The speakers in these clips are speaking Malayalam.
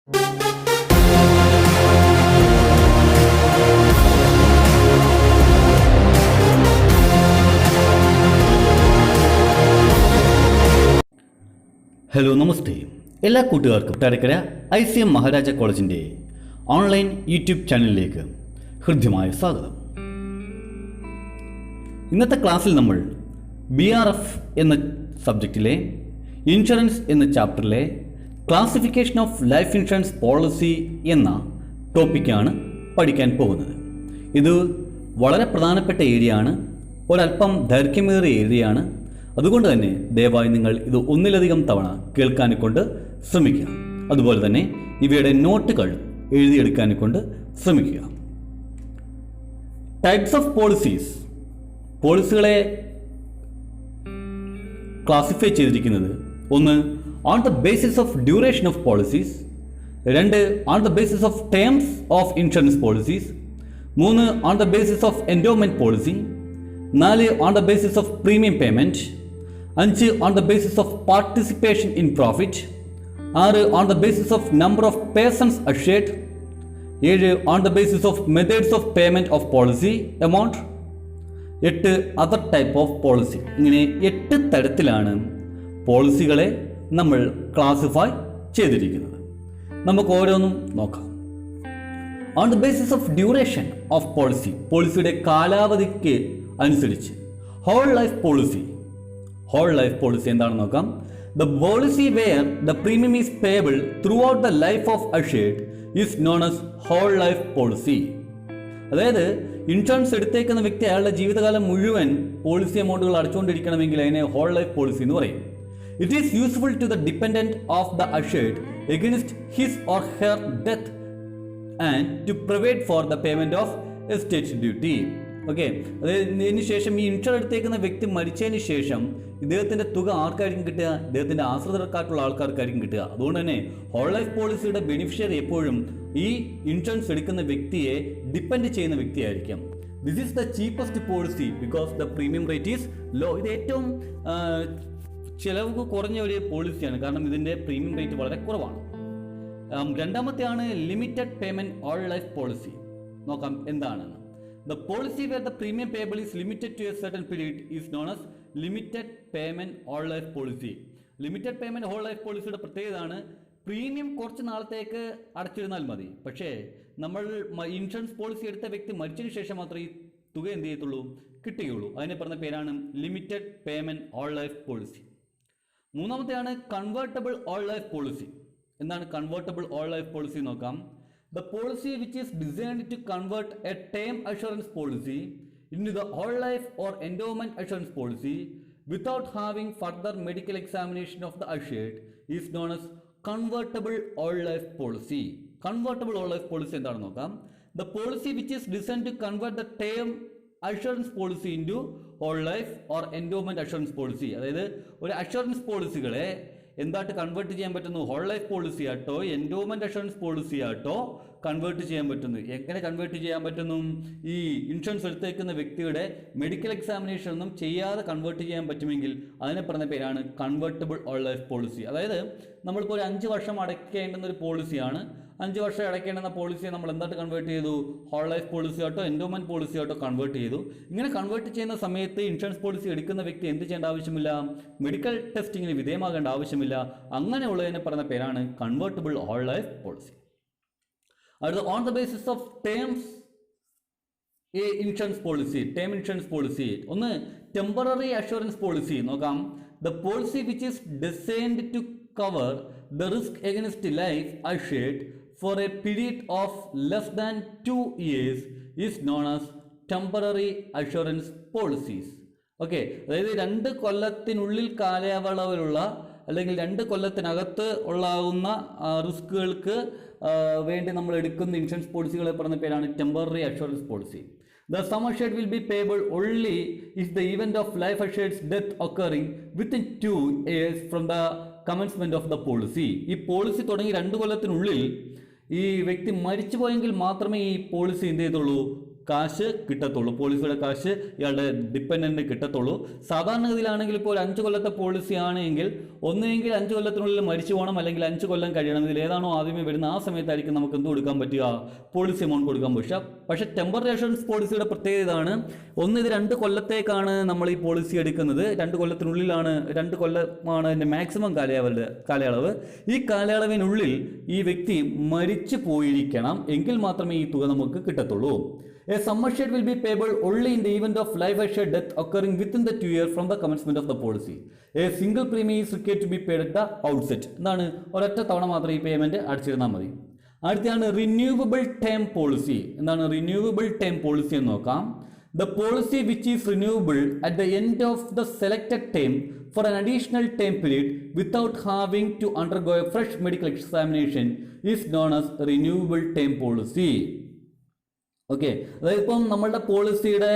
ഹലോ, നമസ്തേ. എല്ലാ കൂട്ടുകാർക്കും കൊട്ടാരക്കര ICM മഹാരാജ കോളേജിൻ്റെ ഓൺലൈൻ യൂട്യൂബ് ചാനലിലേക്ക് ഹൃദ്യമായ സ്വാഗതം. ഇന്നത്തെ ക്ലാസ്സിൽ നമ്മൾ BRF എന്ന സബ്ജക്റ്റിലെ ഇൻഷുറൻസ് എന്ന ചാപ്റ്ററിലെ classification of life insurance policy എന്ന ടോപ്പിക്കാണ് പഠിക്കാൻ പോകുന്നത്. ഇത് വളരെ പ്രധാനപ്പെട്ട ഏരിയയാണ്, ഒരല്പം ദൈർഘ്യമേറിയ ഏരിയയാണ്. അതുകൊണ്ട് തന്നെ ദയവായി നിങ്ങൾ ഇത് ഒന്നിലധികം തവണ കേൾക്കാനെ കൊണ്ട് ശ്രമിക്കുക. അതുപോലെ തന്നെ ഇവയുടെ നോട്ടുകൾ എഴുതിയെടുക്കാനെ കൊണ്ട് ശ്രമിക്കുക. Types of policies. പോളിസികളെ ക്ലാസിഫൈ ചെയ്തിരിക്കുന്നത്: ഒന്ന്, on the basis of duration of policies. രണ്ട്, on the basis of terms of insurance policies. മൂന്ന്, on the basis of endowment policy. നാല്, on the basis of premium payment. അഞ്ച്, on the basis of participation in profit. ആറ്, on the basis of number of persons assured. ഏഴ്, on the basis of methods of payment of policy amount. എട്ട്, അതർ ടൈപ്പ് ഓഫ് പോളിസി. ഇങ്ങനെ 8 തരത്തിലാണ് പോളിസികളെ നമ്മൾ ക്ലാസിഫൈ ചെയ്തിരിക്കുന്നത്. നമുക്ക് ഓരോന്നും നോക്കാം. On the basis of duration of policy, പോളിസിയുടെ കാലാവധിക്ക് അനുസരിച്ച് whole life policy. Whole life policy എന്താണെന്ന് നോക്കാം. The policy where the premium is payable throughout the life of assured is known as whole life policy. അതായത് ഇൻഷുറൻസ് എടുത്തേക്കുന്ന വ്യക്തി അയാളുടെ ജീവിതകാലം മുഴുവൻ പോളിസി എമൗണ്ടുകൾ അടച്ചുകൊണ്ടിരിക്കണമെങ്കിൽ അതിനെ ഹോൾ ലൈഫ് പോളിസി എന്ന് പറയും. It is useful to the dependent of the assured against his or her death and to provide for the payment of estate duty. Okay, അതായത് ഇതിന് ശേഷം ഈ ഇൻഷുർ എടുത്തേക്കുന്ന വ്യക്തി മരിച്ചതിന് ശേഷം ഇദ്ദേഹത്തിൻ്റെ തുക ആർക്കായിരിക്കും കിട്ടുക? ഇദ്ദേഹത്തിൻ്റെ ആശ്രിതർക്കായിട്ടുള്ള ആൾക്കാർക്കായിരിക്കും കിട്ടുക. അതുകൊണ്ട് തന്നെ ഹോൾ ലൈഫ് പോളിസിയുടെ ബെനിഫിഷ്യറി എപ്പോഴും ഈ ഇൻഷുറൻസ് എടുക്കുന്ന വ്യക്തിയെ ഡിപ്പെൻഡ് ചെയ്യുന്ന വ്യക്തിയായിരിക്കും. This is the cheapest policy because the premium rate is low. ഇത് ഏറ്റവും ചിലവ് കുറഞ്ഞ ഒരു പോളിസിയാണ്, കാരണം ഇതിൻ്റെ പ്രീമിയം റേറ്റ് വളരെ കുറവാണ്. രണ്ടാമത്തെയാണ് limited payment whole life policy. നോക്കാം എന്താണെന്ന്. The policy where the premium payable is limited to a certain period is known as limited payment whole life policy. Limited payment whole life പോളിസിയുടെ പ്രത്യേകതയാണ് പ്രീമിയം കുറച്ച് നാളത്തേക്ക് അടച്ചിരുന്നാൽ മതി. പക്ഷേ നമ്മൾ ഇൻഷുറൻസ് പോളിസി എടുത്ത വ്യക്തി മരിച്ചതിന് ശേഷം മാത്രമേ ഈ തുക എന്ത് ചെയ്യത്തുള്ളൂ, കിട്ടുകയുള്ളൂ. അതിനെ പറഞ്ഞ പേരാണ് limited payment whole life policy. മൂന്നാമത്തെയാണ് കൺവേർട്ടബിൾ ഹോൾ ലൈഫ് പോളിസി. എന്താണ് കൺവേർട്ടബിൾ ഹോൾ ലൈഫ് പോളിസി നോക്കാം. The policy which is designed to convert a term assurance policy into the whole life or endowment assurance policy without having further medical examination of the assured is known as convertible whole life policy. Convertible whole life policy എന്താണെന്ന് നോക്കാം. The policy which is designed to convert the term assurance policy into whole life or endowment assurance policy. അതായത് ഒരു അഷുറൻസ് പോളിസികളെ എന്തായിട്ട് കൺവേർട്ട് ചെയ്യാൻ പറ്റുന്നു? ഹോൾ ലൈഫ് പോളിസി ആട്ടോ എൻഡോമെന്റ് അഷുറൻസ് പോളിസി ആട്ടോ കൺവേർട്ട് ചെയ്യാൻ പറ്റുന്നു. എങ്ങനെ കൺവേർട്ട് ചെയ്യാൻ പറ്റുന്നു? ഈ ഇൻഷുറൻസ് എടുത്തേക്കുന്ന വ്യക്തിയുടെ മെഡിക്കൽ എക്സാമിനേഷൻ ഒന്നും ചെയ്യാതെ കൺവേർട്ട് ചെയ്യാൻ പറ്റുമെങ്കിൽ അതിനെ പറഞ്ഞ പേരാണ് കൺവേർട്ടബിൾ ഹോൾ ലൈഫ് പോളിസി. അതായത് നമ്മളിപ്പോൾ ഒരു 5 വർഷം അടയ്ക്കേണ്ടുന്ന ഒരു പോളിസിയാണ്. 5 വർഷം അടയ്ക്കേണ്ടുന്ന പോളിസിയെ നമ്മൾ എന്തായിട്ട് കൺവേർട്ട് ചെയ്തു? ഹോൾ ലൈഫ് പോളിസി ആട്ടോ എൻഡോമെന്റ് പോളിസി ആട്ടോ കൺവേർട്ട് ചെയ്തു. ഇങ്ങനെ കൺവേർട്ട് ചെയ്യുന്ന സമയത്ത് ഇൻഷുറൻസ് പോളിസി എടുക്കുന്ന വ്യക്തി എന്ത് ചെയ്യേണ്ട ആവശ്യമില്ല? മെഡിക്കൽ ടെസ്റ്റിങ്ങിന് വിധേയമാകേണ്ട ആവശ്യമില്ല. അങ്ങനെയുള്ളതിനെ പറഞ്ഞ പേരാണ് കൺവേർട്ടബിൾ ഹോൾ ലൈഫ് പോളിസി. അടുത്ത on the basis of terms insurance policy. Term insurance policy. ഒന്ന്, ടെമ്പററി അഷുറൻസ് പോളിസി നോക്കാം. The policy which is designed to cover the risk against life assured for a period of less than 2 years is known as temporary assurance policies. Okay, അതായത് 2 കൊല്ലത്തിനുള്ളിൽ കാലയളവിലുള്ള അല്ലെങ്കിൽ 2 കൊല്ലത്തിനകത്ത് ഉള്ളാകുന്ന റിസ്കുകൾക്ക് വേണ്ടി നമ്മൾ എടുക്കുന്ന ഇൻഷുറൻസ് പോളിസികളെ പറഞ്ഞ പേരാണ് temporary assurance policy. The sum assured will be payable only if the event of life assured's death occurring within 2 years from the commencement of the policy. ഈ പോളിസി തുടങ്ങി 2 കൊല്ലത്തിനുള്ളിൽ ഈ വ്യക്തി മരിച്ചു പോയെങ്കിൽ മാത്രമേ ഈ പോളിസി എന്ത് ചെയ്തുള്ളൂ, കാശ് കിട്ടത്തുള്ളൂ, പോളിസിയുടെ കാശ് ഇയാളുടെ ഡിപ്പെൻഡൻറ്റ് കിട്ടത്തുള്ളൂ. സാധാരണഗതിയിലാണെങ്കിൽ ഇപ്പോൾ ഒരു 5 കൊല്ലത്തെ പോളിസി ആണെങ്കിൽ ഒന്നെങ്കിൽ 5 കൊല്ലത്തിനുള്ളിൽ മരിച്ചു പോകണം, അല്ലെങ്കിൽ 5 കൊല്ലം കഴിയണം. ഇതിൽ ഏതാണോ ആദ്യമേ വരുന്ന ആ സമയത്തായിരിക്കും നമുക്ക് എന്ത് കൊടുക്കാൻ പറ്റുക, പോളിസി എമൗണ്ട് കൊടുക്കാൻ പറ്റുക. പക്ഷേ ടെമ്പററി അഷുറൻസ് പോളിസിയുടെ പ്രത്യേകത ഇതാണ്, ഇത് 2 കൊല്ലത്തേക്കാണ് നമ്മൾ ഈ പോളിസി എടുക്കുന്നത്. 2 കൊല്ലത്തിനുള്ളിലാണ്, 2 കൊല്ലമാണ് അതിൻ്റെ മാക്സിമം കാലയളവ്. ഈ കാലയളവിനുള്ളിൽ ഈ വ്യക്തി മരിച്ചു പോയിരിക്കണം, എങ്കിൽ മാത്രമേ ഈ തുക നമുക്ക് കിട്ടത്തുള്ളൂ. A sum assured will be payable only in the event of life assured death occurring within the 2 years from the commencement of the policy. A single premium is required to be paid at the outset. എന്താണ്, ഒരൊറ്റ തവണ മാത്രം ഈ പേയ്മെൻറ്റ് അടച്ചിരുന്നാൽ മതി. അടുത്താണ് റിന്യൂവബിൾ ടേം പോളിസി. എന്താണ് റിന്യൂവബിൾ ടേം പോളിസി എന്ന് നോക്കാം. The policy which is renewable at the end of the selected term for an additional term period without having to undergo a fresh medical examination is known as renewable term policy. Okay, അതായത് ഇപ്പം നമ്മളുടെ പോളിസിയുടെ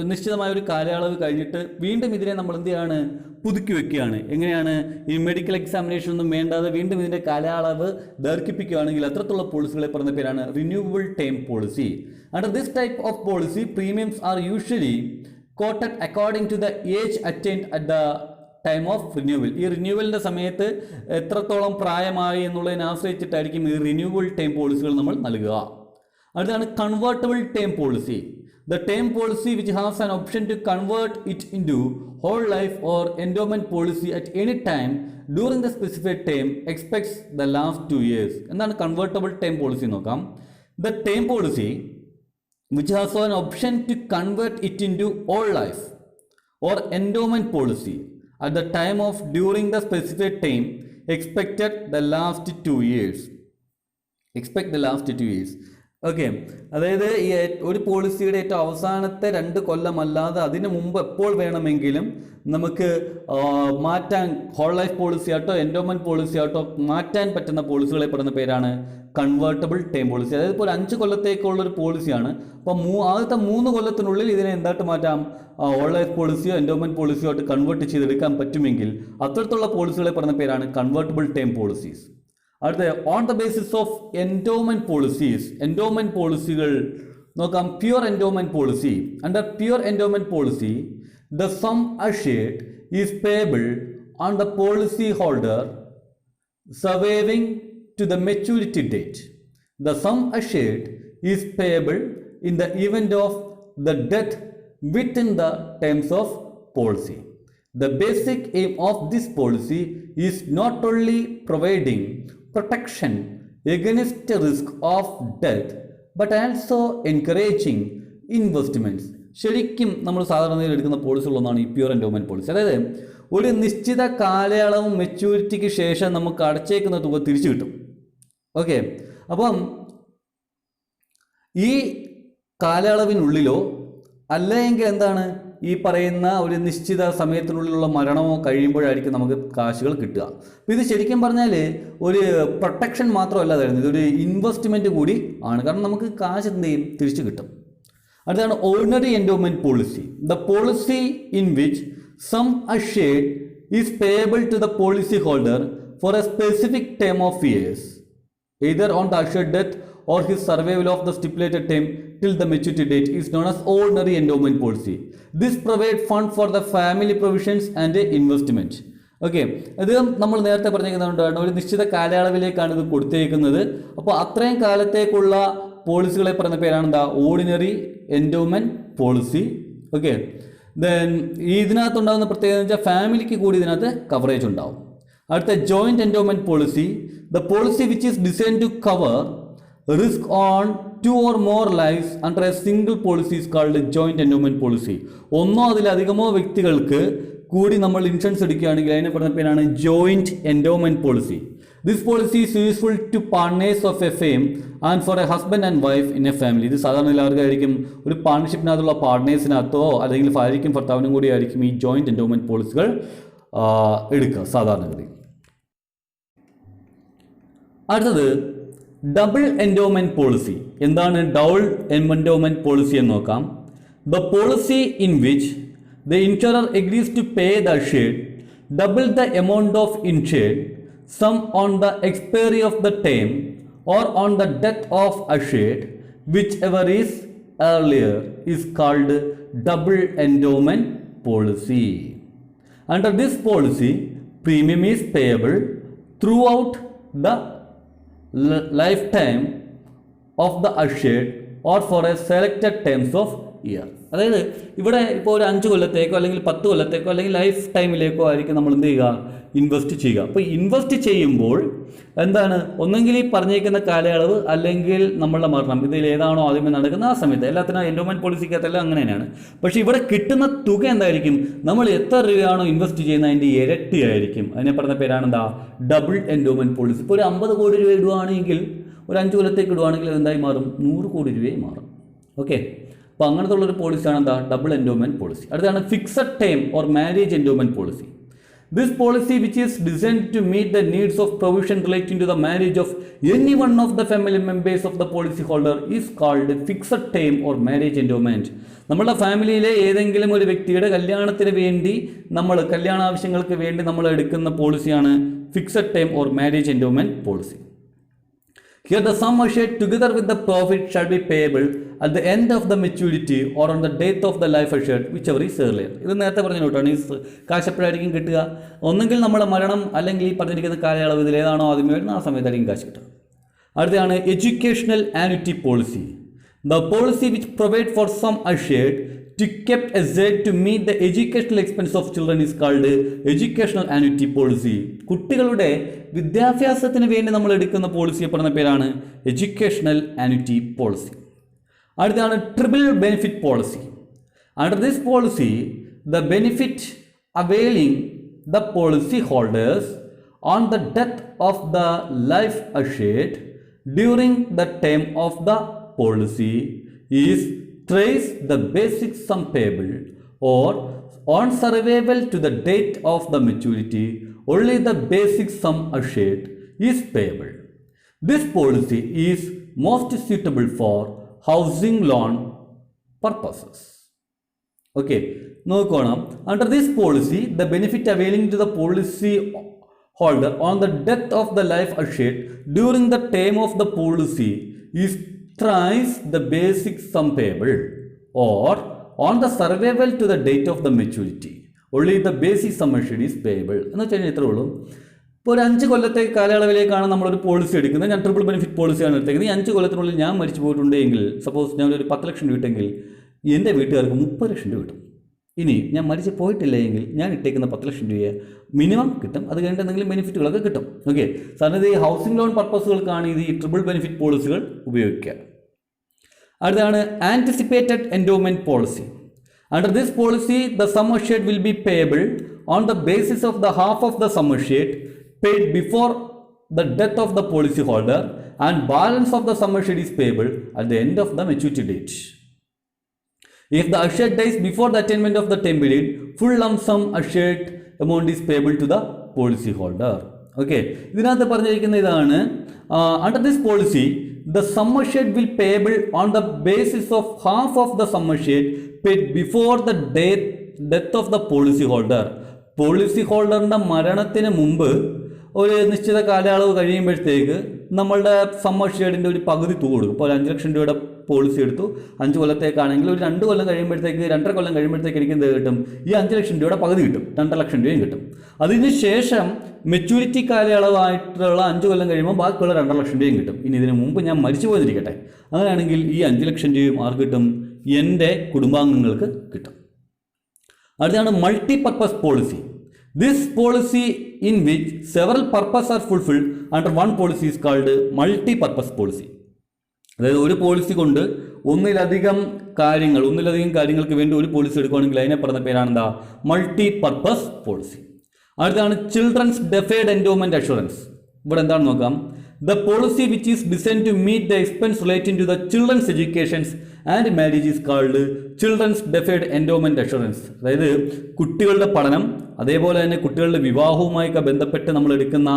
നിശ്ചിതമായ ഒരു കാലയളവ് കഴിഞ്ഞിട്ട് വീണ്ടും ഇതിനെ നമ്മൾ എന്ത് ചെയ്യാണ്, പുതുക്കി വെക്കുകയാണ്. എങ്ങനെയാണ്, ഈ മെഡിക്കൽ എക്സാമിനേഷൻ ഒന്നും വേണ്ടാതെ വീണ്ടും ഇതിൻ്റെ കാലയളവ് ദീർഘിപ്പിക്കുകയാണെങ്കിൽ അത്തരത്തിലുള്ള പോളിസികളെ പറയുന്ന പേരാണ് renewable term policy. Under this type of policy premiums are usually quoted according to the age attained at the time of renewal. ഈ റിന്യൂവലിൻ്റെ സമയത്ത് എത്രത്തോളം പ്രായമായി എന്നുള്ളതിനെ ആശ്രയിച്ചിട്ടായിരിക്കും ഈ റിന്യൂവബിൾ ടേം പോളിസികൾ നമ്മൾ നൽകുക. അടുത്താണ് convertible term policy. The term policy which has an option to convert it into whole life or endowment policy at any time during the specified term expects the last 2 years. എന്താണ് കൺവേർട്ടബിൾ ടേം പോളിസി നോക്കാം. The term policy which has an option to convert it into whole life or endowment policy at the time of during the specified time expected the last 2 years. Expect the last 2 years. Okay, അതായത് ഈ ഒരു പോളിസിയുടെ ഏറ്റവും അവസാനത്തെ 2 കൊല്ലമല്ലാതെ അതിന് മുമ്പ് എപ്പോൾ വേണമെങ്കിലും നമുക്ക് മാറ്റാൻ, ഹോൾ ലൈഫ് പോളിസി ആട്ടോ എൻഡോമെന്റ് പോളിസി ആട്ടോ മാറ്റാൻ പറ്റുന്ന പോളിസികളെ പറയുന്ന പേരാണ് കൺവേർട്ടബിൾ ടേം പോളിസി. അതായത് ഇപ്പോൾ 5 കൊല്ലത്തേക്കുള്ളൊരു പോളിസിയാണ്. അപ്പോൾ ആദ്യത്തെ 3 കൊല്ലത്തിനുള്ളിൽ ഇതിനെ എന്തായിട്ട് മാറ്റാം, ഹോൾ ലൈഫ് പോളിസിയോ എൻഡോമെന്റ് പോളിസിയോ ആയിട്ട് കൺവേർട്ട് ചെയ്തെടുക്കാൻ പറ്റുമെങ്കിൽ അത്തരത്തിലുള്ള പോളിസികളെ പറയുന്ന പേരാണ് കൺവേർട്ടബിൾ ടേം പോളിസീസ്. അടുത്ത on the basis of endowment policies. Endowment പോളിസികൾ നോക്കാം. Pure endowment policy. Under pure endowment policy the sum assured is payable on the policy holder surviving to the maturity date. The sum assured is payable in the event of the death within the terms of policy. The basic aim of this policy is not only providing protection against the risk of death but also encouraging investments. ശരിക്കും നമ്മൾ സാധാരണയിൽ എടുക്കുന്ന പോളിസികളൊന്നാണ് ഈ പ്യുവർ എൻഡോമെന്റ് പോളിസി. അതായത് ഒരു നിശ്ചിത കാലയളവും മെച്യൂരിറ്റിക്ക് ശേഷം നമുക്ക് അടച്ചേക്കുന്ന തുക തിരിച്ചു കിട്ടും. ഓക്കെ, അപ്പം ഈ കാലയളവിനുള്ളിലോ അല്ലെങ്കിൽ എന്താണ് ഈ പറയുന്ന ഒരു നിശ്ചിത സമയത്തിനുള്ളിലുള്ള മരണമോ കഴിയുമ്പോഴായിരിക്കും നമുക്ക് കാശുകൾ കിട്ടുക. അപ്പോൾ ഇത് ശരിക്കും പറഞ്ഞാൽ ഒരു പ്രൊട്ടക്ഷൻ മാത്രമല്ല തരുന്നത്, ഇതൊരു ഇൻവെസ്റ്റ്മെൻറ്റ് കൂടി ആണ്. കാരണം നമുക്ക് കാശ് എന്ത് ചെയ്യും, തിരിച്ചു കിട്ടും. അടുത്താണ് ordinary endowment policy. The policy in which sum assured is payable to the policy holder for a specific term of years either on the assured death or his survival of the stipulated term till the maturity date is known as ordinary endowment policy. This provides fund for the family provisions and investment. Okay, ഇത് നമ്മൾ നേരത്തെ പറഞ്ഞിരിക്കുന്നതുകൊണ്ടാണ് ഒരു നിശ്ചിത കാലയളവിലേക്കാണ് ഇത് കൊടുത്തേക്കുന്നത്. അപ്പോൾ അത്രയും കാലത്തേക്കുള്ള പോളിസികളെ പറയുന്ന പേരാണ് എന്താ, ordinary endowment policy. Okay, then ഇതിനകത്തുണ്ടാകുന്ന പ്രത്യേകത എന്ന് വെച്ചാൽ ഫാമിലിക്ക് കൂടി ഇതിനകത്ത് കവറേജ് ഉണ്ടാവും. അടുത്ത joint endowment policy. The policy which is design to cover risk on 2 or more lives under a single policy is called joint endowment policy. ഒന്നോ അതിലധികമോ വ്യക്തികൾക്ക് കൂടി നമ്മൾ ഇൻഷുറൻസ് എടുക്കുകയാണെങ്കിൽ അതിനെ പറയുന്ന പേരാണ് joint endowment policy. This policy is useful to partners of a firm and for a husband and wife in a family. ഇത് സാധാരണ എല്ലാവർക്കായിരിക്കും ഒരു പാർട്ട്ണർഷിപ്പിനകത്തുള്ള പാർട്ട്നേഴ്സിനകത്തോ അല്ലെങ്കിൽ ഭാര്യയ്ക്കും ഭർത്താവിനും കൂടി ആയിരിക്കും ഈ ജോയിന്റ് എൻഡോമെന്റ് പോളിസികൾ എടുക്കുക സാധാരണഗതി. അടുത്തത് ഡബിൾ എൻഡോമെന്റ് പോളിസി. എന്താണ് ഡബിൾ എൻഡോമെന്റ് പോളിസി എന്ന് നോക്കാം. The policy in which the insurer agrees to pay the assured double the amount of insured sum on the expiry of the term or on the death of assured whichever is earlier is called double endowment policy. Under this policy, premium is payable throughout the lifetime of the assured or for a selected terms of year. അതായത് ഇവിടെ ഇപ്പോൾ ഒരു 5 കൊല്ലത്തേക്കോ അല്ലെങ്കിൽ 10 കൊല്ലത്തേക്കോ അല്ലെങ്കിൽ ലൈഫ് ടൈമിലേക്കോ ആയിരിക്കും നമ്മൾ എന്ത് ചെയ്യുക, ഇൻവെസ്റ്റ് ചെയ്യുക. അപ്പോൾ ഇൻവെസ്റ്റ് ചെയ്യുമ്പോൾ എന്താണ്, ഒന്നെങ്കിൽ ഈ പറഞ്ഞേക്കുന്ന കാലയളവ് അല്ലെങ്കിൽ നമ്മളുടെ മരണം, ഇതിൽ ഏതാണോ ആദ്യമേ നടക്കുന്ന ആ സമയത്ത്. എല്ലാത്തിനും എൻഡോമെൻറ്റ് പോളിസിക്കകത്തെല്ലാം അങ്ങനെ തന്നെയാണ്. പക്ഷേ ഇവിടെ കിട്ടുന്ന തുക എന്തായിരിക്കും, നമ്മൾ എത്ര രൂപയാണോ ഇൻവെസ്റ്റ് ചെയ്യുന്നത് അതിൻ്റെ ഇരട്ടി ആയിരിക്കും. അതിനെ പറഞ്ഞ പേരാണ് എന്താ, ഡബിൾ എൻഡോമെൻറ്റ് പോളിസി. ഇപ്പോൾ ഒരു 50 കോടി രൂപ ഇടുവാണെങ്കിൽ, ഒരു 5 കൊല്ലത്തേക്ക് ഇടുവാണെങ്കിൽ അതെന്തായി മാറും, 100 കോടി രൂപയായി മാറും. ഓക്കെ, അപ്പോൾ അങ്ങനത്തെ ഉള്ളൊരു പോളിസിയാണ് എന്താ, ഡബിൾ എൻഡോമെൻറ്റ് പോളിസി. അടുത്താണ് fixed time or marriage endowment policy. This policy, which is designed to meet the needs of provision relating to the marriage of any one of the family members of the policyholder, is called fixed term or marriage endowment. നമ്മുടെ ഫാമിലിയിലെ ഏതെങ്കിലും ഒരു വ്യക്തിയുടെ കല്യാണത്തിന് വേണ്ടി കല്യാണ ആവശ്യങ്ങൾക്ക് വേണ്ടി നമ്മൾ എടുക്കുന്ന പോളിസിയാണ് fixed time or marriage endowment policy. Here the sum assured together with the profit shall be payable at the end of the maturity or on the death of the life assured, whichever is earlier. ഇത് നേരത്തെ പറഞ്ഞ നോട്ടാണ്. ഈ കാശ് എപ്പോഴായിരിക്കും കിട്ടുക, ഒന്നെങ്കിൽ നമ്മുടെ മരണം അല്ലെങ്കിൽ ഈ പറഞ്ഞിരിക്കുന്ന കാലയളവ് ഇതിൽ ഏതാണോ ആദ്യമേ വരുന്നത് ആ സമയത്തായിരിക്കും കാശ് കിട്ടുക. അടുത്തതാണ് educational annuity policy. The policy which provide for some assured to kept aside to meet the educational expense of children is called educational annuity policy. കുട്ടികളുടെ വിദ്യാഭ്യാസത്തിന് വേണ്ടി നമ്മൾ എടുക്കുന്ന പോളിസിയെ പറഞ്ഞ പേരാണ് എഡ്യൂക്കേഷണൽ ആനുറ്റി പോളിസി. അടുത്താണ് triple benefit policy. Under this policy the benefit availing the policy holders on the death of the life assured during the time of the policy is thrice the basic sum payable, or on survival to the date of the maturity only the basic sum assured is payable. This policy is most suitable for housing loan purposes. Okay, നോക്കണം. Under this policy the benefit availing to the policy holder on the death of the life assured during the term of the policy is thrice the basic sum payable, or on the survival to the date of the maturity only the basic sum assured is payable. എന്ന് വെച്ച് കഴിഞ്ഞാൽ ഇത്രേ ഉള്ളൂ. ഇപ്പോൾ ഒരു 5 കൊല്ലത്തെ കാലയളവിലേക്കാണ് നമ്മളൊരു പോളിസി എടുക്കുന്നത്. ഞാൻ ട്രിപ്പിൾ ബെനിഫിറ്റ് പോളിസിയാണ് എടുത്തേക്കുന്നത്. ഈ 5 കൊല്ലത്തിനുള്ളിൽ ഞാൻ മരിച്ചു പോയിട്ടുണ്ടെങ്കിൽ, സപ്പോസ് ഞാനൊരു 10 ലക്ഷം രൂപ ഇട്ടെങ്കിൽ എൻ്റെ വീട്ടുകാർക്ക് 30 ലക്ഷം രൂപ കിട്ടും. ഇനി ഞാൻ മരിച്ചു പോയിട്ടില്ല എങ്കിൽ ഞാൻ ഇട്ടേക്കുന്ന 10 ലക്ഷം രൂപ മിനിമം കിട്ടും. അത് കഴിഞ്ഞിട്ട് എന്തെങ്കിലും ബെനിഫിറ്റുകളൊക്കെ കിട്ടും. ഓക്കെ, സാറിന് ഇത് ഈ ഹൗസിംഗ് ലോൺ പർപ്പസുകൾക്കാണ് ഇത് ഈ ട്രിപ്പിൾ ബെനിഫിറ്റ് പോളിസികൾ ഉപയോഗിക്കുക. അടുത്താണ് anticipated endowment policy. Under this policy the some assured will be payable on the basis of the half of the sum assured paid before the death of the policy holder and balance of the sum assured is payable at the end of the maturity date. If the assured dies before the attainment of the time period, full lump sum assured amount is payable to the policy holder. Okay, ഇതിനകത്ത് പറഞ്ഞിരിക്കുന്ന ഇതാണ്, under this policy the sum assured will payable on the basis of half of the sum assured paid before the death of the policy holder. Policy ഹോൾഡറിൻ്റെ മരണത്തിന് മുമ്പ് ഒരു നിശ്ചിത കാലയളവ് കഴിയുമ്പോഴത്തേക്ക് നമ്മളുടെ സം അഷ്യൂർഡിൻ്റെ ഒരു പകുതി തുക കൊടുക്കും. ഇപ്പോൾ ഒരു 5 ലക്ഷം രൂപയുടെ പോളിസി എടുത്തു, 5 കൊല്ലത്തേക്കാണെങ്കിൽ ഒരു 2 കൊല്ലം കഴിയുമ്പോഴത്തേക്ക് 2.5 കൊല്ലം കഴിയുമ്പോഴത്തേക്ക് എനിക്ക് എന്ത് കിട്ടും, ഈ 5 ലക്ഷം രൂപയുടെ പകുതി കിട്ടും, 2 ലക്ഷം രൂപയും കിട്ടും. അതിന് ശേഷം മെച്യൂരിറ്റി കാലയളവായിട്ടുള്ള 5 കൊല്ലം കഴിയുമ്പോൾ ബാക്കിയുള്ള 2 ലക്ഷം രൂപയും കിട്ടും. ഇനി ഇതിന് മുമ്പ് ഞാൻ മരിച്ചു പോയിരിക്കട്ടെ, അങ്ങനെയാണെങ്കിൽ ഈ 5 ലക്ഷം രൂപയും ആർക്ക് കിട്ടും, എൻ്റെ കുടുംബാംഗങ്ങൾക്ക് കിട്ടും. അടുത്താണ് multi purpose policy. This policy in which several purposes are fulfilled under one policy is called multi-purpose policy. അതായത് ഒരു പോളിസി കൊണ്ട് ഒന്നിലധികം കാര്യങ്ങൾക്ക് വേണ്ടി ഒരു പോളിസി എടുക്കുകയാണെങ്കിൽ അതിനെ പറഞ്ഞ പേരാണ് എന്താ, മൾട്ടി പർപ്പസ് പോളിസി. അടുത്താണ് ചിൽഡ്രൻസ് ഡെഫേർഡ് എൻഡോമെന്റ് അഷുറൻസ്. ഇവിടെ എന്താണെന്ന് നോക്കാം. The policy which is designed to meet the expense relating to the children's educations and marriage is called children's deferred endowment assurance. അതായത് കുട്ടികളുടെ പഠനം അതേപോലെ തന്നെ കുട്ടികളുടെ വിവാഹവുമായി ബന്ധപ്പെട്ട് നമ്മൾ എടുക്കുന്ന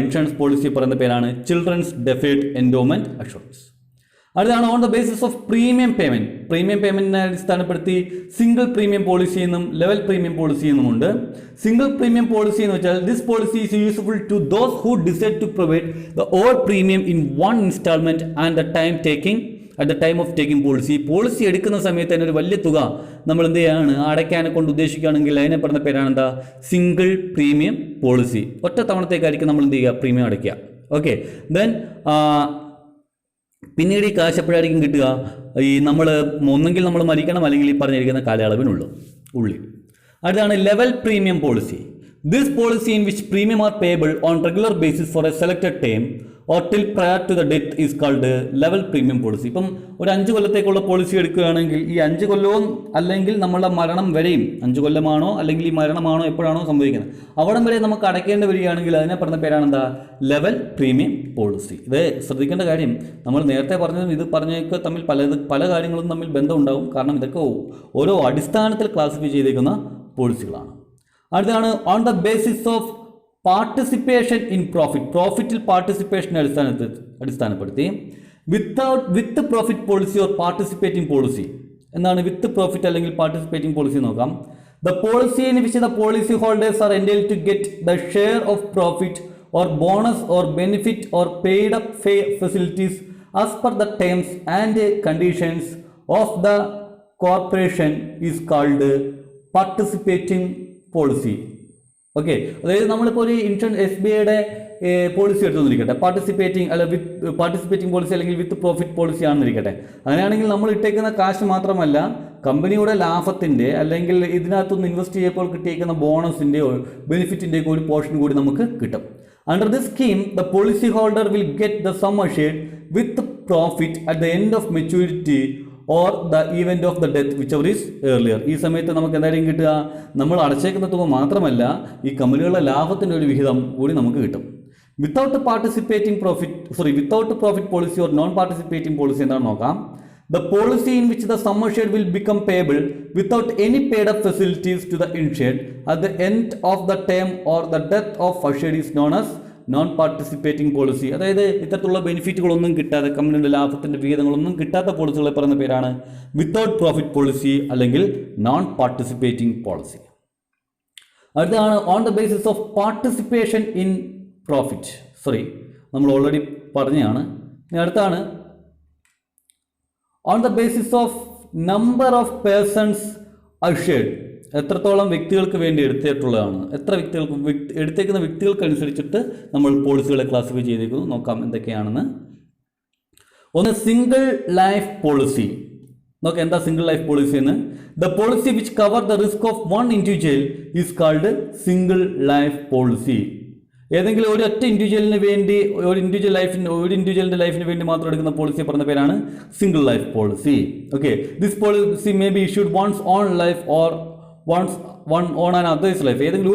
ഇൻഷുറൻസ് പോളിസി പറയുന്ന പേരാണ് ചിൽഡ്രൻസ് ഡെഫേർഡ് എൻഡോമെന്റ് അഷുറൻസ്. അടുത്താണ് on the basis of premium payment. Premium പേയ്മെന്റിനെ അടിസ്ഥാനപ്പെടുത്തി സിംഗിൾ പ്രീമിയം പോളിസി എന്നും ലെവൽ പ്രീമിയം പോളിസി എന്നുമുണ്ട്. സിംഗിൾ പ്രീമിയം പോളിസി എന്ന് വെച്ചാൽ this policy is useful to those who decide to provide the all premium in one instalment and the time taking at the time of taking policy. Policy എടുക്കുന്ന സമയത്ത് തന്നെ ഒരു വലിയ തുക നമ്മൾ എന്ത് ചെയ്യാണ് അടയ്ക്കാനെ കൊണ്ട് ഉദ്ദേശിക്കുകയാണെങ്കിൽ അതിനെ പറഞ്ഞ പേരാണ് എന്താ, സിംഗിൾ പ്രീമിയം പോളിസി. ഒറ്റ തവണത്തേക്കായിരിക്കും നമ്മൾ എന്ത് ചെയ്യുക, പ്രീമിയം അടയ്ക്കുക. ഓക്കെ, ദെൻ പിന്നീട് ഈ കാശ് എപ്പോഴായിരിക്കും കിട്ടുക, ഈ നമ്മൾ ഒന്നെങ്കിൽ നമ്മൾ മരിക്കണം അല്ലെങ്കിൽ ഈ പറഞ്ഞിരിക്കുന്ന കാലയളവിനുള്ളിൽ. അടുത്താണ് level premium policy. This policy in which premium are payable on regular basis for a selected time or till prior to the death is called level premium policy. ഇപ്പം ഒരു 5 കൊല്ലത്തേക്കുള്ള പോളിസി എടുക്കുകയാണെങ്കിൽ ഈ 5 കൊല്ലവും അല്ലെങ്കിൽ നമ്മളുടെ മരണം വരെയും, 5 കൊല്ലമാണോ അല്ലെങ്കിൽ ഈ മരണമാണോ എപ്പോഴാണോ സംഭവിക്കുന്നത് അവിടം വരെ നമുക്ക് അടയ്ക്കേണ്ടി വരികയാണെങ്കിൽ അതിനെ പറഞ്ഞ പേരാണ് എന്താ, ലെവൽ പ്രീമിയം പോളിസി. ഇത് ശ്രദ്ധിക്കേണ്ട കാര്യം, നമ്മൾ നേരത്തെ പറഞ്ഞതും ഇത് പറഞ്ഞൊക്കെ തമ്മിൽ പല കാര്യങ്ങളും തമ്മിൽ ബന്ധമുണ്ടാകും. കാരണം ഇതൊക്കെ ഓരോ അടിസ്ഥാനത്തിൽ ക്ലാസിഫൈ ചെയ്തേക്കുന്ന പോളിസികളാണ്. അടുത്താണ് on the basis of participation in profit. പ്രോഫിറ്റിൽ പാർട്ടിസിപ്പേഷനെ അടിസ്ഥാനപ്പെടുത്തി with profit policy or participating policy. എന്താണ് വിത്ത് പ്രോഫിറ്റ് അല്ലെങ്കിൽ പാർട്ടിസിപ്പേറ്റിംഗ് പോളിസി നോക്കാം. The policy in which the policy holders are entitled to get the share of profit or bonus or benefit or paid up facilities as per the terms and conditions of the corporation is called participating policy. Okay, അതായത് നമ്മളിപ്പോൾ ഒരു ഇൻഷുറൻസ് SBIയുടെ പോളിസി എടുത്തുകൊണ്ടിരിക്കട്ടെ, പാർട്ടിസിപ്പേറ്റിംഗ് പോളിസി അല്ലെങ്കിൽ വിത്ത് പ്രോഫിറ്റ് പോളിസി ആണെന്നിരിക്കട്ടെ. അങ്ങനെയാണെങ്കിൽ നമ്മൾ ഇട്ടേക്കുന്ന കാശ് മാത്രമല്ല കമ്പനിയുടെ ലാഭത്തിൻ്റെ അല്ലെങ്കിൽ ഇതിനകത്തുനിന്ന് ഇൻവെസ്റ്റ് ചെയ്യുമ്പോൾ കിട്ടിയേക്കുന്ന ബോണസിൻ്റെയോ ബെനിഫിറ്റിൻ്റെയോ ഒരു പോർഷൻ കൂടി നമുക്ക് കിട്ടും. Under this scheme the policy holder will get the sum assured with profit at the end of maturity or the event of the death whichever is earlier. ഈ സമയത്ത് നമുക്ക് എന്തായാലും കിട്ടുക, നമ്മൾ അടച്ചേക്കുന്ന തുക മാത്രമല്ല ഈ കമ്പനികളുടെ ലാഭത്തിൻ്റെ ഒരു വിഹിതം കൂടി നമുക്ക് കിട്ടും. Without profit policy or non participating policy എന്താണെന്ന് നോക്കാം. The policy in which the sum assured will become payable without any paid up facilities to the insured at the end of the term or the death of assured is known as non participating policy. അതായത് ഇത്തരത്തിലുള്ള ബെനിഫിറ്റുകളൊന്നും കിട്ടാതെ കമ്പനിയുടെ ലാഭത്തിൻ്റെ വിഹിതങ്ങളൊന്നും കിട്ടാത്ത പോളിസികളെ പറയുന്ന പേരാണ് വിത്തൗട്ട് പ്രോഫിറ്റ് പോളിസി അല്ലെങ്കിൽ നോൺ പാർട്ടിസിപ്പേറ്റിംഗ് പോളിസി. അടുത്താണ് on the basis of participation in profit. നമ്മൾ ഓൾറെഡി പറഞ്ഞതാണ്. ഇനി അടുത്താണ് on the basis of number of persons assured. എത്രത്തോളം വ്യക്തികൾക്ക് വേണ്ടി എടുത്തിട്ടുള്ളതാണ്, എത്ര വ്യക്തികൾക്ക് എടുത്തേക്കുന്ന വ്യക്തികൾക്കനുസരിച്ചിട്ട് നമ്മൾ പോളിസികളെ ക്ലാസിഫൈ ചെയ്തേക്കുന്നു. നോക്കാം എന്തൊക്കെയാണെന്ന്. ഒന്ന് സിംഗിൾ ലൈഫ് പോളിസി. നോക്കാം എന്താ സിംഗിൾ ലൈഫ് പോളിസി എന്ന്. The policy which cover the risk of one individual is called single life policy. ഏതെങ്കിലും ഒരു ഒറ്റ ഇൻഡിവിജ്വലിന് വേണ്ടി ഒരു ഇൻഡിവിജ്വലിൻ്റെ ലൈഫിന് വേണ്ടി മാത്രം എടുക്കുന്ന പോളിസിയെ പറഞ്ഞ പേരാണ് single life policy. Okay, this policy may be issued once on life or one on an others life. ഏതെങ്കിലും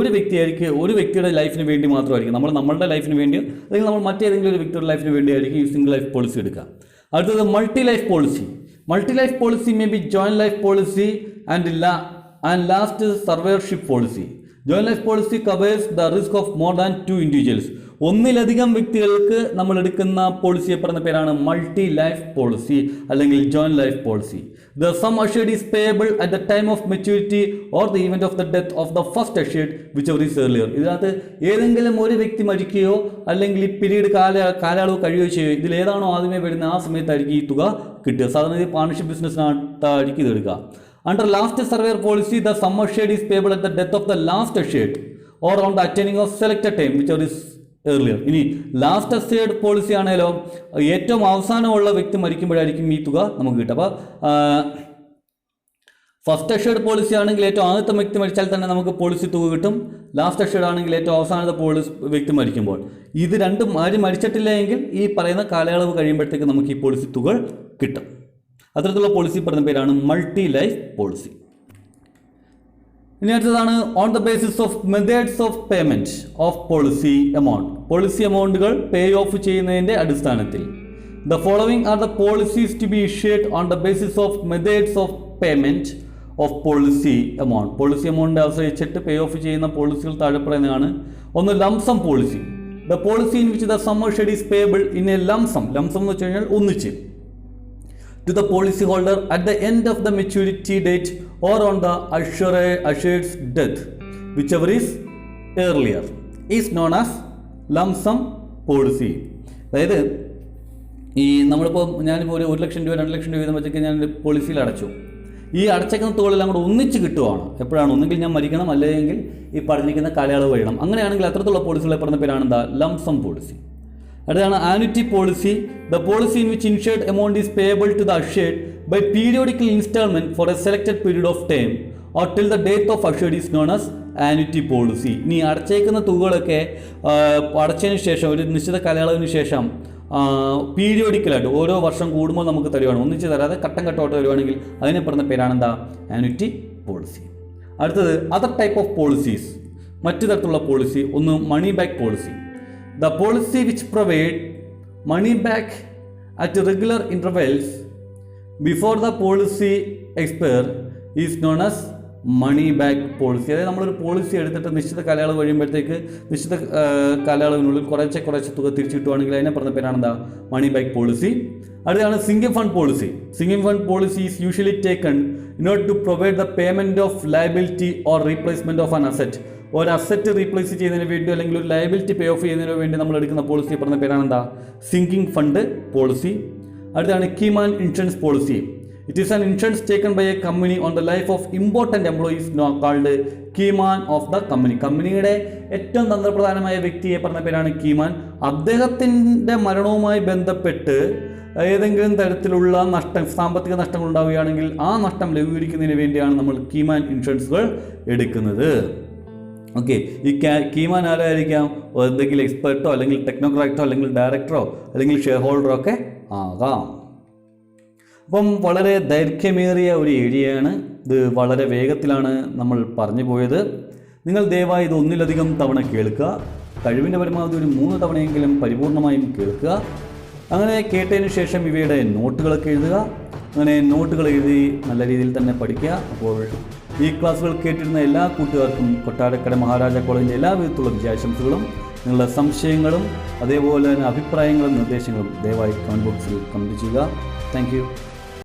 ഒരു വ്യക്തിയുടെ ലൈഫിന് വേണ്ടി മാത്രമായിരിക്കും നമ്മളുടെ ലൈഫിന് വേണ്ടിയോ അല്ലെങ്കിൽ നമ്മൾ മറ്റേതെങ്കിലും ഒരു വ്യക്തിയുടെ ലൈഫിന് വേണ്ടിയായിരിക്കും ഈ സിംഗിൾ ലൈഫ് പോളിസി എടുക്കുക. അടുത്തത് multi life policy. Multi life policy may be joint life policy and last survivorship policy. Joint life policy covers the risk of more than 2 individuals. ഒന്നിലധികം വ്യക്തികൾക്ക് നമ്മൾ എടുക്കുന്ന പോളിസിയെ പറയുന്ന പേരാണ് മൾട്ടി ലൈഫ് പോളിസി അല്ലെങ്കിൽ joint life policy. The sum assured is payable at the time of maturity or the event of the death of the first assured whichever is earlier. ഇതിനകത്ത് ഏതെങ്കിലും ഒരു വ്യക്തി മരിക്കുകയോ അല്ലെങ്കിൽ ഈ പീരീഡ് കാലയളവ് കഴിയുകയോ ചെയ്യുകയോ ഇതിലേതാണോ ആദ്യമേ വരുന്ന ആ സമയത്തായിരിക്കും ഈ തുക കിട്ടുക. സാധാരണ പാർട്ണർഷിപ്പ് ബിസിനസ്സിനായിട്ടായിരിക്കും ഇത് എടുക്കുക. Under last surveyor policy, the sum assured is payable at the death of the last assured or on the attaining of selected time whichever is earlier. ഇനി ലാസ്റ്റ് അസേർഡ് പോളിസി ആണെങ്കിലോ ഏറ്റവും അവസാനമുള്ള വ്യക്തി മരിക്കുമ്പോഴായിരിക്കും ഈ തുക നമുക്ക് കിട്ടുക. അപ്പോൾ ഫസ്റ്റ് അഷേർഡ് പോളിസി ആണെങ്കിൽ ഏറ്റവും ആദ്യത്തെ വ്യക്തി മരിച്ചാൽ തന്നെ നമുക്ക് പോളിസി തുക കിട്ടും. ലാസ്റ്റ് അഷേർഡ് ആണെങ്കിൽ ഏറ്റവും അവസാനത്തെ വ്യക്തി മരിക്കുമ്പോൾ. ഇത് രണ്ടും ആരും മരിച്ചിട്ടില്ല എങ്കിൽ ഈ പറയുന്ന കാലയളവ് കഴിയുമ്പോഴത്തേക്ക് നമുക്ക് ഈ പോളിസി തുക കിട്ടും. അത്തരത്തിലുള്ള പോളിസി പറയുന്ന പേരാണ് മൾട്ടി ലൈഫ് പോളിസി. ഇനി അടുത്തതാണ് on the basis of methods of payment of policy amount. Policy എമൗണ്ടുകൾ പേ ഓഫ് ചെയ്യുന്നതിൻ്റെ അടിസ്ഥാനത്തിൽ. The following are the policies to be issued on the basis of methods of payment of policy amount. Policy എമൗണ്ടിനെ ആശ്രയിച്ചിട്ട് പേ ഓഫ് ചെയ്യുന്ന പോളിസികൾ താഴെ പറയുന്നതാണ്. ഒന്ന് lump sum policy. The policy in which the sum assured is payable in a lump sum. Lump sum എന്ന് വെച്ച് കഴിഞ്ഞാൽ ഒന്നിച്ച് to the policy holder at the end of the maturity date or on the assured's death whichever is earlier is known as lump sum policy. അതായത് നമ്മളിപ്പോൾ ഞാനിപ്പോൾ ഒരു 1 ലക്ഷം രൂപ 2 ലക്ഷം രൂപ വീതം ഞാൻ പോളിസിയിൽ അടച്ചു. ഈ അടച്ചേക്കുന്ന തുകകളെല്ലാം കൂടെ ഒന്നിച്ച് കിട്ടുവാണ്. എപ്പോഴാണ്? ഒന്നുകിൽ ഞാൻ മരിക്കണം, അല്ലെങ്കിൽ ഈ പറഞ്ഞിരിക്കുന്ന കാലയളവ് കഴിയണം. അങ്ങനെയാണെങ്കിൽ അത്തരത്തിലുള്ള പോളിസികളെ പറഞ്ഞ പേരാണ് എന്താ? Lump sum policy. അടുത്താണ് annuity policy. The policy in which insured amount is payable to the assured by periodical instalment for a selected period of time or till the date of assured is known as annuity policy. ഇനി അടച്ചേക്കുന്ന തുകകളൊക്കെ അടച്ചതിന് ശേഷം ഒരു നിശ്ചിത കാലയളവിന് ശേഷം പീരിയോഡിക്കലായിട്ട് ഓരോ വർഷം കൂടുമ്പോൾ നമുക്ക് തരുവാണ്. ഒന്നിച്ച് തരാതെ ഘട്ടം ഘട്ടമായിട്ട് തരുവാണെങ്കിൽ അതിനെ പറഞ്ഞ പേരാണെന്താ? Annuity policy. അടുത്തത് അതർ ടൈപ്പ് ഓഫ് പോളിസീസ്. മറ്റു തരത്തിലുള്ള പോളിസി. ഒന്ന് money back policy. The policy which provide money back at regular intervals before the policy expire is known as money back policy. അതായത് നമ്മളൊരു പോളിസി എടുത്തിട്ട് നിശ്ചിത കാലയളവ് കഴിയുമ്പോഴത്തേക്ക് നിശ്ചിത കാലയളവിനുള്ളിൽ കുറച്ച് തുക തിരിച്ചു കിട്ടുവാണെങ്കിൽ അതിനെ പറഞ്ഞ പേരാണെന്താ? Money back policy. അടുത്താണ് sinking fund policy. Sinking fund policy is usually taken in order to provide the payment of liability or replacement of an asset. ഒരു അസെറ്റ് റീപ്ലേസ് ചെയ്യുന്നതിന് വേണ്ടി അല്ലെങ്കിൽ ഒരു ലയബിലിറ്റി പേ ഓഫ് ചെയ്യുന്നതിന് വേണ്ടി നമ്മൾ എടുക്കുന്ന പോളിസി പറഞ്ഞ പേരാണെന്താ? Sinking fund policy. അടുത്താണ് key man insurance policy. It is an insurance taken by a company on the life of important employees called key man of the company. കമ്പനിയുടെ ഏറ്റവും തന്ത്രപ്രധാനമായ വ്യക്തിയെ പറഞ്ഞ പേരാണ് കീമാൻ. അദ്ദേഹത്തിൻ്റെ മരണവുമായി ബന്ധപ്പെട്ട് ഏതെങ്കിലും തരത്തിലുള്ള സാമ്പത്തിക നഷ്ടങ്ങൾ ഉണ്ടാവുകയാണെങ്കിൽ ആ നഷ്ടം ലഘൂകരിക്കുന്നതിന് വേണ്ടിയാണ് നമ്മൾ കീമാൻ ഇൻഷുറൻസുകൾ എടുക്കുന്നത്. ഓക്കെ, ഈ കീമാൻ ആരായിരിക്കാം? എന്തെങ്കിലും എക്സ്പെർട്ടോ അല്ലെങ്കിൽ ടെക്നോക്രാറ്റോ അല്ലെങ്കിൽ ഡയറക്ടറോ അല്ലെങ്കിൽ ഷെയർ ഹോൾഡറോ ഒക്കെ ആകാം. അപ്പം വളരെ ദൈർഘ്യമേറിയ ഒരു ഏരിയയാണ് ഇത്. വളരെ വേഗത്തിലാണ് നമ്മൾ പറഞ്ഞു പോയത്. നിങ്ങൾ ദയവായി ഇത് ഒന്നിലധികം തവണ കേൾക്കുക. കഴിവിൻ്റെ പരമാവധി ഒരു 3 തവണയെങ്കിലും പരിപൂർണമായും കേൾക്കുക. അങ്ങനെ കേട്ടതിന് ശേഷം ഇവയുടെ നോട്ടുകളൊക്കെ എഴുതുക. അങ്ങനെ നോട്ടുകൾ എഴുതി നല്ല രീതിയിൽ തന്നെ പഠിക്കുക. അപ്പോൾ ഈ ക്ലാസ്സുകൾ കേട്ടിരുന്ന എല്ലാ കൂട്ടുകാർക്കും കൊട്ടാരക്കര മഹാരാജ കോളേജിൻ്റെ എല്ലാ വിധത്തിലുള്ള വിജയാശംസകളും. നിങ്ങളുടെ സംശയങ്ങളും അതേപോലെ തന്നെ അഭിപ്രായങ്ങളും നിർദ്ദേശങ്ങളും ദയവായി കമൻറ്റ് ബോക്സിൽ കമൻറ്റ് ചെയ്യുക. Thank you.